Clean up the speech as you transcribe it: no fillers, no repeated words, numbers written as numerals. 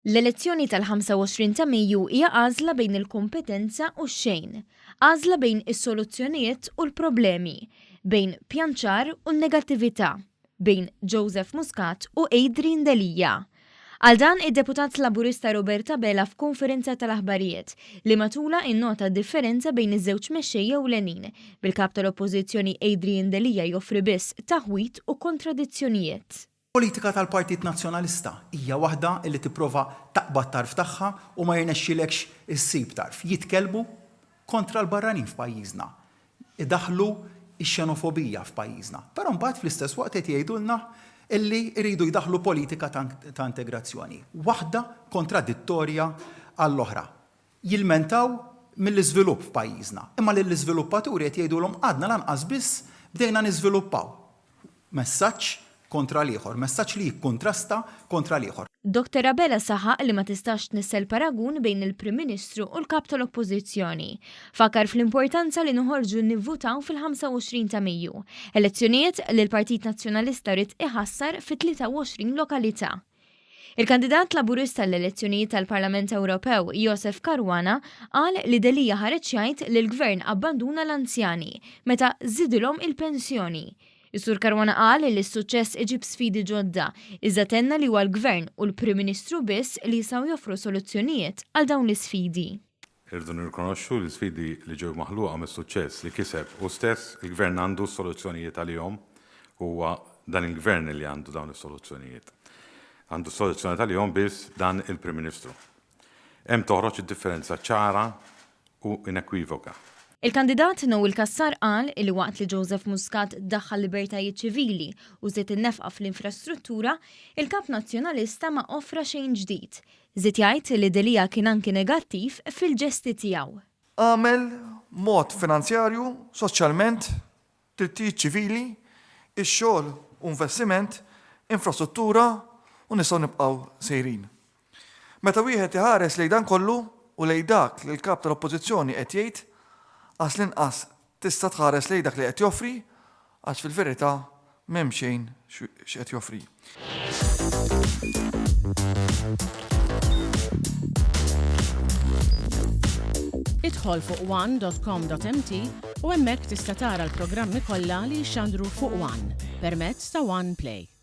L-elezzjoni tal-25 ta' Mejju hija għażla bejn il-kompetenza u x-xejn, għażla bejn is-soluzzjonijiet u l-problemi, bejn pjanċar u n-negattività, bejn Joseph Muscat u Adrian Delia. Għal dan id-deputat Laburista Bela f'Kompetenza tal-aħbarijiet li matulha innota d-differenza bejn iż-żewġ mexxejja ewlenin bil-Kap tal-Oppożizzjoni Adrian Delia joffri biss taħwit u kontradizzjonijiet. Politika tal-Partit Nazzjonalista hija waħda li tipprova taqbad tarf tagħha u ma jirnexxilekx issib tarf. Jitkellmu kontra l-barranin f'pajjiżna. Idaħlu x-xenofobija f'pajjiżna. Però mbagħad fl-istess waqt qed jgħidulna illi jridu jdaħlu politika ta' integrazzjoni. Waħda kontradittorja għall-oħra. Jilmentaw mill-iżvilupp f'pajjiżna. Imma lill-iżviluppaturi qed jgħidulhom għadna lanqas biss bdejna niżviluppaw. Messaġġ kontra l-ieħor, messaġġ li jikkontrasta kontra l-ieħor. Dr. Bela saħaq li ma tistax tnissel paragun bejn il-Prim Ministru u l-Kap tal-Oppożizzjoni. Fakar fl-importanza li noħorġu nivvutaw fil-25 ta' Mejju, elezzjonijiet li l-Partit Nazzjonalista rid iħassar fi 23 lokalità. Il-kandidat Laburista l-elezzjonijiet tal-Parlament Ewropew Joseph Karwana qal li Delia ħareġ jgħid li l-Gvern abbanduna l-anzjani meta żidilhom il-pensjoni. Is-Sur Karwana qal li s-suċċess iġib sfidi ġodda, iżda tenna li huwa l-Gvern u l-Prim Ministru biss li jistgħu joffru soluzzjonijiet għal dawn l-isfidi. Irdu nirrikonoxxu l-isfidi li ġew maħluqa mis-suċċess li kiseb u stess il-Gvern għandu soluzzjonijiet għalihom huwa dan il-Gvern li għandu dawn is-soluzzjonijiet. Għandu soluzzjoni għalihom biss dan il-Prim Ministru. Hemm toħroġ id-differenza ċara u inekwivoka. Il-kandidat Noel Kassar qal li waqt li Joseph Muscat daħħal libertajiet ċivili u żied innefqa fl-infrastruttura, il-Kap Nazzjonalista ma offra xejn ġdid. Żied jgħid li Delia kien anki negattiv fil-ġesti tiegħu. Għamel mod finanzjarju, soċjalment, drittijiet ċivili, ix-xogħol u investiment, infrastruttura u nistgħu nibqgħu sejrin. Meta wieħed iħares lejn dan kollu u lejn dak li l-Kap tal-Oppożizzjoni qed jgħid, għas l-inqas tista' tħares lejn dak li qed joffri, għax fil-verità m'hemm xejn x'qed joffri. Idħol fuq one.com.mt u hemmhekk tista' tara l-programmi kollha li jxandru fuq One permezz ta' One Play.